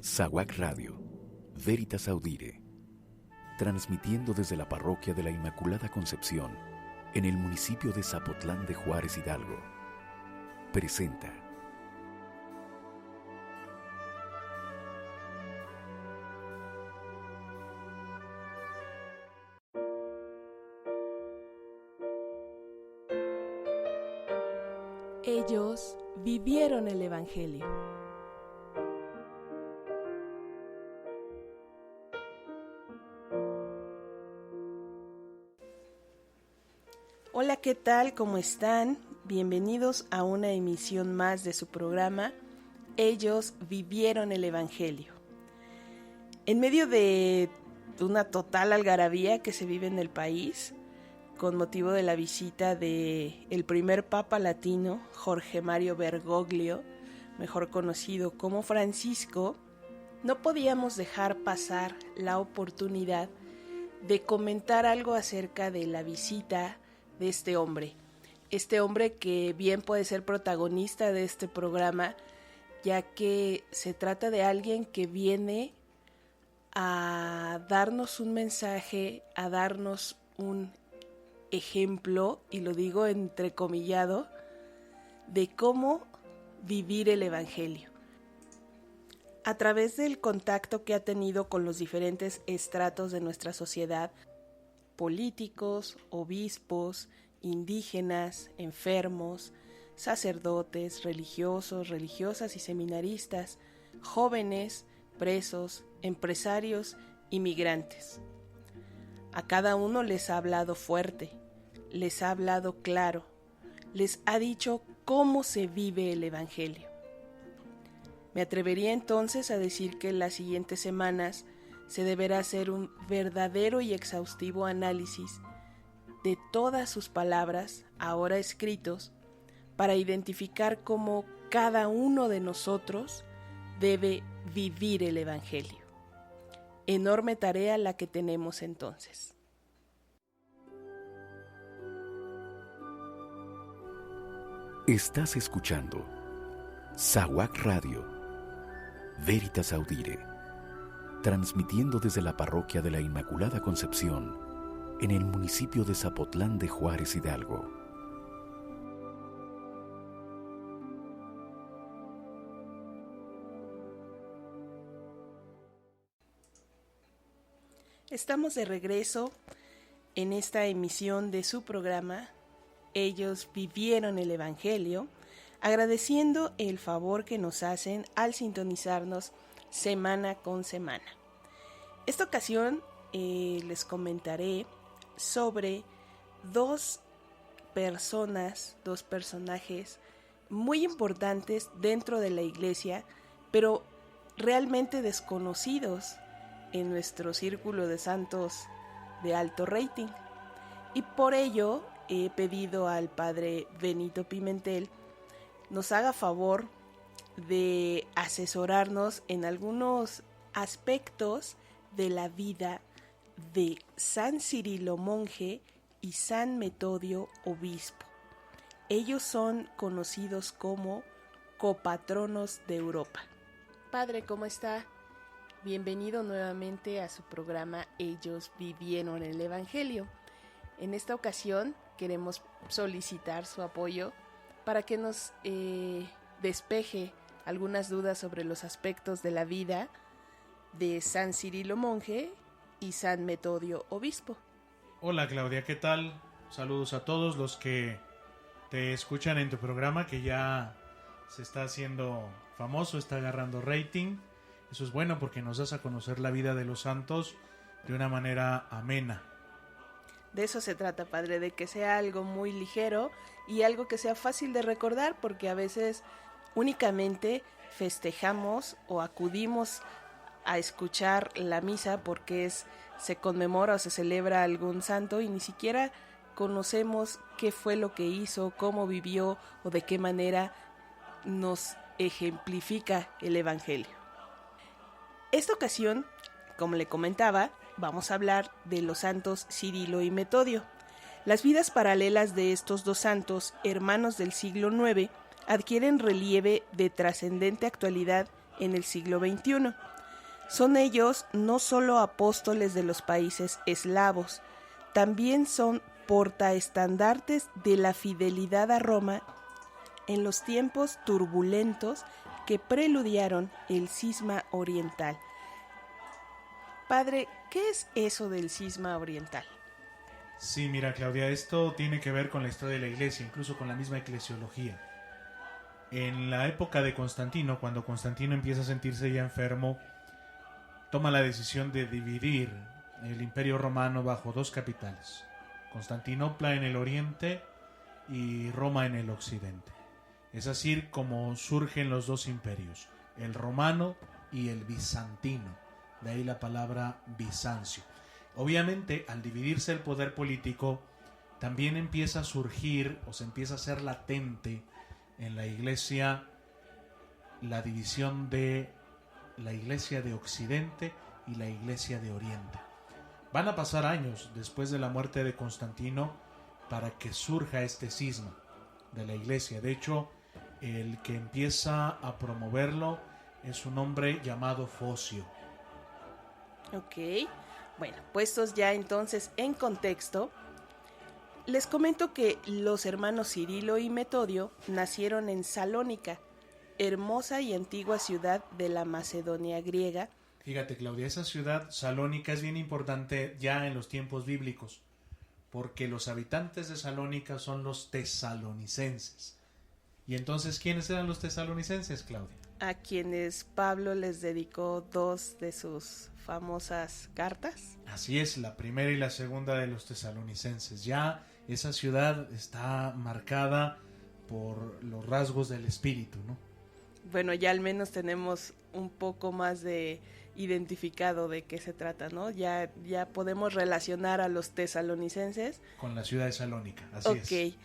SAWAC Radio, Veritas Audire, transmitiendo desde la parroquia de la Inmaculada Concepción, en el municipio de Zapotlán de Juárez, Hidalgo, presenta Ellos vivieron el Evangelio. Hola, ¿qué tal? ¿Cómo están? Bienvenidos a una emisión más de su programa Ellos vivieron el Evangelio. En medio de una total algarabía que se vive en el país, con motivo de la visita de el primer Papa latino, Jorge Mario Bergoglio, mejor conocido como Francisco, no podíamos dejar pasar la oportunidad de comentar algo acerca de la visita de este hombre que bien puede ser protagonista de este programa, ya que se trata de alguien que viene a darnos un mensaje, a darnos un ejemplo, y lo digo entrecomillado, de cómo vivir el Evangelio. A través del contacto que ha tenido con los diferentes estratos de nuestra sociedad, políticos, obispos, indígenas, enfermos, sacerdotes, religiosos, religiosas y seminaristas, jóvenes, presos, empresarios y migrantes. A cada uno les ha hablado fuerte, les ha hablado claro, les ha dicho cómo se vive el Evangelio. Me atrevería entonces a decir que en las siguientes semanas se deberá hacer un verdadero y exhaustivo análisis de todas sus palabras, ahora escritos, para identificar cómo cada uno de nosotros debe vivir el Evangelio. Enorme tarea la que tenemos entonces. Estás escuchando SAWAC Radio, Veritas Audire, transmitiendo desde la parroquia de la Inmaculada Concepción, en el municipio de Zapotlán de Juárez, Hidalgo. Estamos de regreso en esta emisión de su programa Ellos vivieron el Evangelio, agradeciendo el favor que nos hacen al sintonizarnos semana con semana. Esta ocasión les comentaré sobre dos personajes muy importantes dentro de la iglesia, pero realmente desconocidos en nuestro círculo de santos de alto rating. Y por ello he pedido al padre Benito Pimentel nos haga favor de asesorarnos en algunos aspectos de la vida de San Cirilo monje y San Metodio obispo. Ellos son conocidos como copatronos de Europa. Padre, ¿cómo está? Bienvenido nuevamente a su programa Ellos vivieron el Evangelio. En esta ocasión queremos solicitar su apoyo para que nos despeje algunas dudas sobre los aspectos de la vida de San Cirilo monje y San Metodio obispo. Hola Claudia, ¿qué tal? Saludos a todos los que te escuchan en tu programa, que ya se está haciendo famoso, está agarrando rating. Eso es bueno porque nos das a conocer la vida de los santos de una manera amena. De eso se trata, padre, de que sea algo muy ligero y algo que sea fácil de recordar, porque a veces únicamente festejamos o acudimos a escuchar la misa porque se conmemora o se celebra algún santo y ni siquiera conocemos qué fue lo que hizo, cómo vivió o de qué manera nos ejemplifica el Evangelio. Esta ocasión, como le comentaba, vamos a hablar de los santos Cirilo y Metodio. Las vidas paralelas de estos dos santos, hermanos del siglo IX, adquieren relieve de trascendente actualidad en el siglo XXI, Son ellos no solo apóstoles de los países eslavos, también son portaestandartes de la fidelidad a Roma en los tiempos turbulentos que preludiaron el cisma oriental. Padre, ¿qué es eso del cisma oriental? Sí, mira, Claudia, esto tiene que ver con la historia de la iglesia, incluso con la misma eclesiología. En la época de Constantino, cuando Constantino empieza a sentirse ya enfermo, toma la decisión de dividir el Imperio Romano bajo dos capitales: Constantinopla en el oriente y Roma en el occidente. Es así como surgen los dos imperios, el romano y el bizantino, de ahí la palabra Bizancio. Obviamente, al dividirse el poder político, también empieza a surgir o se empieza a hacer latente en la iglesia la división de la iglesia de Occidente y la iglesia de Oriente. Van a pasar años después de la muerte de Constantino para que surja este cisma de la iglesia. De hecho, el que empieza a promoverlo es un hombre llamado Focio. Ok, bueno, puestos ya entonces en contexto, les comento que los hermanos Cirilo y Metodio nacieron en Salónica, hermosa y antigua ciudad de la Macedonia griega. Fíjate, Claudia, esa ciudad Salónica es bien importante ya en los tiempos bíblicos, porque los habitantes de Salónica son los tesalonicenses. Y entonces, ¿quiénes eran los tesalonicenses, Claudia? A quienes Pablo les dedicó 2 de sus famosas cartas. Así es, la primera y la segunda de los tesalonicenses. Ya esa ciudad está marcada por los rasgos del espíritu, ¿no? Bueno, ya al menos tenemos un poco más de identificado de qué se trata, ¿no? Ya podemos relacionar a los tesalonicenses con la ciudad de Salónica, así es. Ok,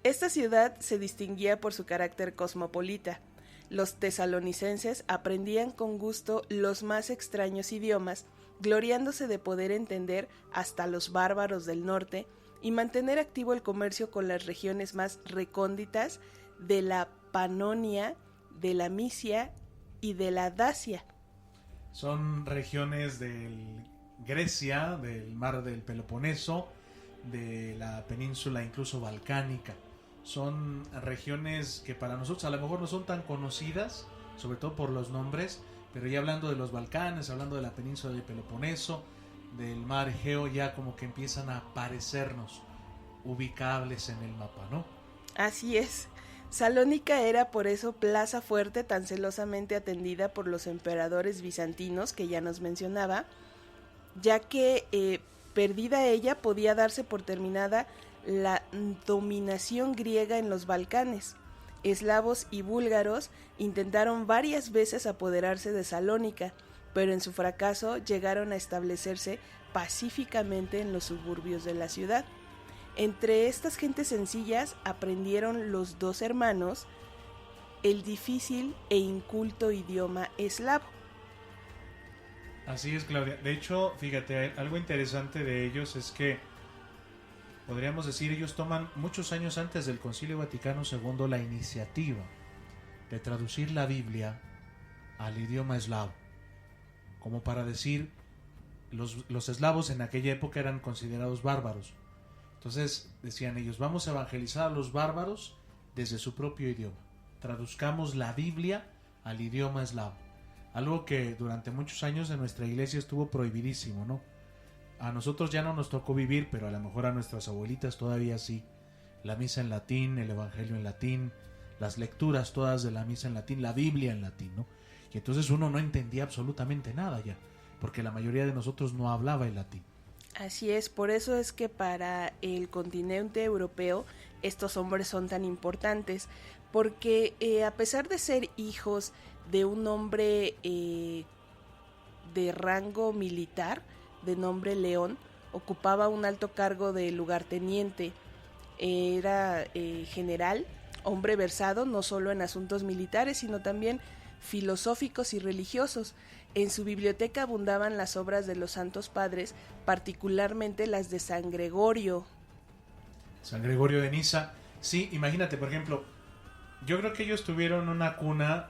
esta ciudad se distinguía por su carácter cosmopolita. Los tesalonicenses aprendían con gusto los más extraños idiomas, gloriándose de poder entender hasta los bárbaros del norte y mantener activo el comercio con las regiones más recónditas de la Panonia, de la Misia y de la Dacia. Son regiones de Grecia, del mar del Peloponeso, de la península incluso balcánica. Son regiones que para nosotros a lo mejor no son tan conocidas, sobre todo por los nombres, pero ya hablando de los Balcanes, hablando de la península del Peloponeso, del mar Egeo, ya como que empiezan a parecernos ubicables en el mapa, ¿no? Así es. Salónica era por eso plaza fuerte tan celosamente atendida por los emperadores bizantinos que ya nos mencionaba, ya que perdida ella podía darse por terminada la dominación griega en los Balcanes. Eslavos y búlgaros intentaron varias veces apoderarse de Salónica, pero en su fracaso llegaron a establecerse pacíficamente en los suburbios de la ciudad. Entre estas gentes sencillas aprendieron los 2 hermanos el difícil e inculto idioma eslavo. Así es, Claudia. De hecho, fíjate, algo interesante de ellos es que podríamos decir, ellos toman muchos años antes del Concilio Vaticano II la iniciativa de traducir la Biblia al idioma eslavo, como para decir, los eslavos en aquella época eran considerados bárbaros. Entonces decían ellos, vamos a evangelizar a los bárbaros desde su propio idioma. Traduzcamos la Biblia al idioma eslavo. Algo que durante muchos años en nuestra iglesia estuvo prohibidísimo, ¿no? A nosotros ya no nos tocó vivir, pero a lo mejor a nuestras abuelitas todavía sí. La misa en latín, el evangelio en latín, las lecturas todas de la misa en latín, la Biblia en latín, ¿no? Y entonces uno no entendía absolutamente nada ya, porque la mayoría de nosotros no hablaba el latín. Así es, por eso es que para el continente europeo estos hombres son tan importantes, porque a pesar de ser hijos de un hombre de rango militar, de nombre León, ocupaba un alto cargo de lugarteniente, era general, hombre versado no solo en asuntos militares, sino también filosóficos y religiosos. En su biblioteca abundaban las obras de los santos padres, particularmente las de San Gregorio. San Gregorio de Niza. Sí, imagínate, por ejemplo, yo creo que ellos tuvieron una cuna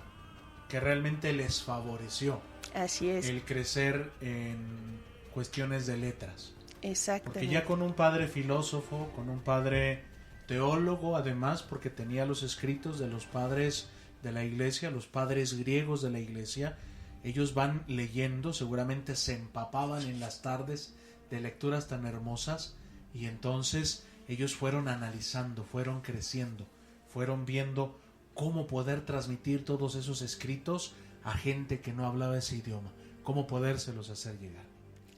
que realmente les favoreció. Así es. el crecer en cuestiones de letras. Exactamente. Porque ya con un padre filósofo, con un padre teólogo, además, porque tenía los escritos de los padres de la iglesia, los padres griegos de la iglesia, ellos van leyendo, seguramente se empapaban en las tardes de lecturas tan hermosas, y entonces ellos fueron analizando, fueron creciendo, fueron viendo cómo poder transmitir todos esos escritos a gente que no hablaba ese idioma, cómo podérselos hacer llegar.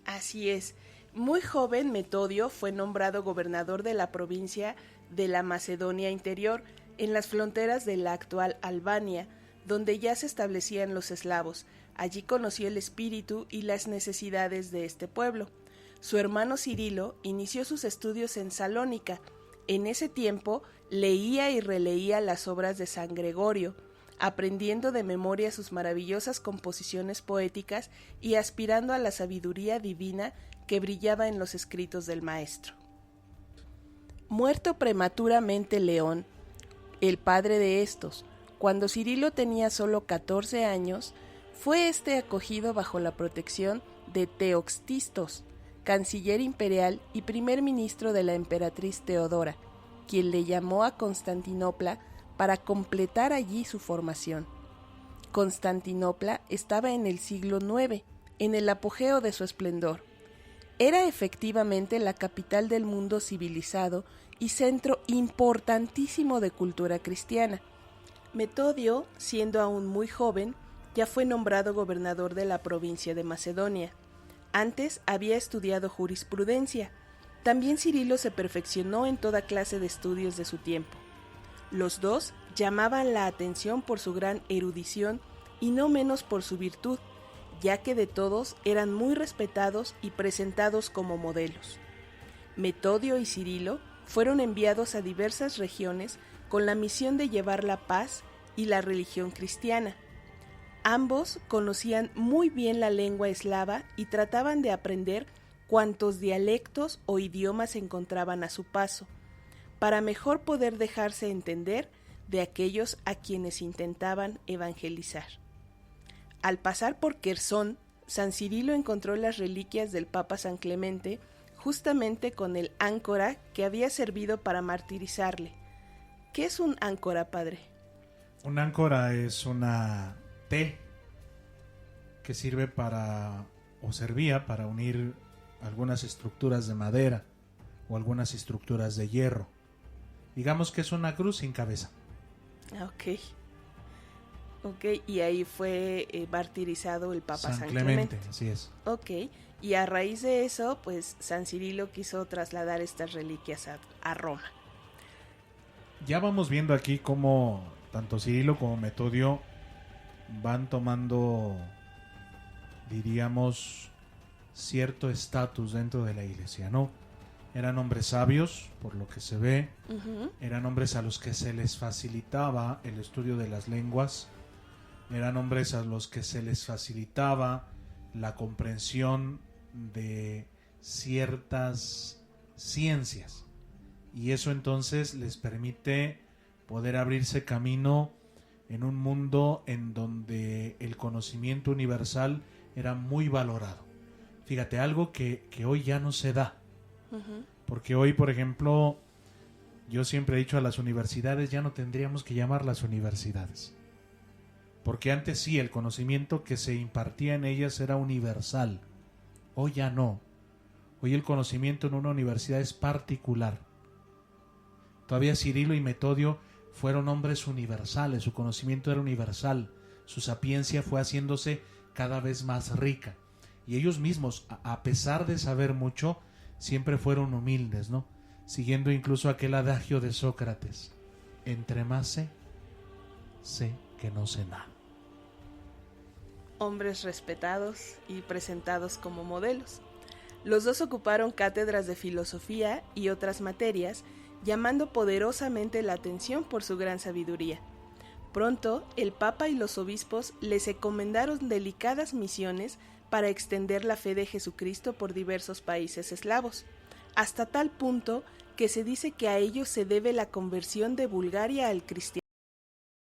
Así es. Muy joven, Metodio fue nombrado gobernador de la provincia de la Macedonia Interior, en las fronteras de la actual Albania, donde ya se establecían los eslavos. Allí conoció el espíritu y las necesidades de este pueblo. Su hermano Cirilo inició sus estudios en Salónica. En ese tiempo leía y releía las obras de San Gregorio, aprendiendo de memoria sus maravillosas composiciones poéticas y aspirando a la sabiduría divina que brillaba en los escritos del maestro. Muerto prematuramente León, el padre de estos, cuando Cirilo tenía solo 14 años, fue acogido bajo la protección de Teoxtistos, canciller imperial y primer ministro de la emperatriz Teodora, quien le llamó a Constantinopla para completar allí su formación. Constantinopla estaba en el siglo IX, en el apogeo de su esplendor. Era efectivamente la capital del mundo civilizado y centro importantísimo de cultura cristiana. Metodio, siendo aún muy joven, ya fue nombrado gobernador de la provincia de Macedonia. Antes había estudiado jurisprudencia. También Cirilo se perfeccionó en toda clase de estudios de su tiempo. Los dos llamaban la atención por su gran erudición y no menos por su virtud, ya que de todos eran muy respetados y presentados como modelos. Metodio y Cirilo fueron enviados a diversas regiones con la misión de llevar la paz y la religión cristiana. Ambos conocían muy bien la lengua eslava y trataban de aprender cuantos dialectos o idiomas se encontraban a su paso, para mejor poder dejarse entender de aquellos a quienes intentaban evangelizar. Al pasar por Quersón, San Cirilo encontró las reliquias del Papa San Clemente, justamente con el áncora que había servido para martirizarle. ¿Qué es un áncora, padre? Un áncora es una T que sirve para, o servía para unir algunas estructuras de madera o algunas estructuras de hierro. Digamos que es una cruz sin cabeza. Ok, y ahí fue martirizado el Papa San Clemente. Así es. Ok, y a raíz de eso, pues San Cirilo quiso trasladar estas reliquias a Roma. Ya vamos viendo aquí cómo tanto Cirilo como Metodio van tomando, diríamos, cierto estatus dentro de la iglesia, ¿no? Eran hombres sabios, por lo que se ve. Eran hombres a los que se les facilitaba el estudio de las lenguas. Eran hombres a los que se les facilitaba la comprensión de ciertas ciencias. Y eso entonces les permite poder abrirse camino en un mundo en donde el conocimiento universal era muy valorado. Fíjate, algo que hoy ya no se da. Porque hoy, por ejemplo, yo siempre he dicho, a las universidades ya no tendríamos que llamarlas universidades. Porque antes sí, el conocimiento que se impartía en ellas era universal. Hoy ya no. Hoy el conocimiento en una universidad es particular. Todavía Cirilo y Metodio fueron hombres universales, su conocimiento era universal, su sapiencia fue haciéndose cada vez más rica. Y ellos mismos, a pesar de saber mucho, siempre fueron humildes, ¿no? Siguiendo incluso aquel adagio de Sócrates: entre más sé que no sé nada. Hombres respetados y presentados como modelos. Los dos ocuparon cátedras de filosofía y otras materias, llamando poderosamente la atención por su gran sabiduría. Pronto, el Papa y los obispos les encomendaron delicadas misiones para extender la fe de Jesucristo por diversos países eslavos, hasta tal punto que se dice que a ellos se debe la conversión de Bulgaria al cristianismo.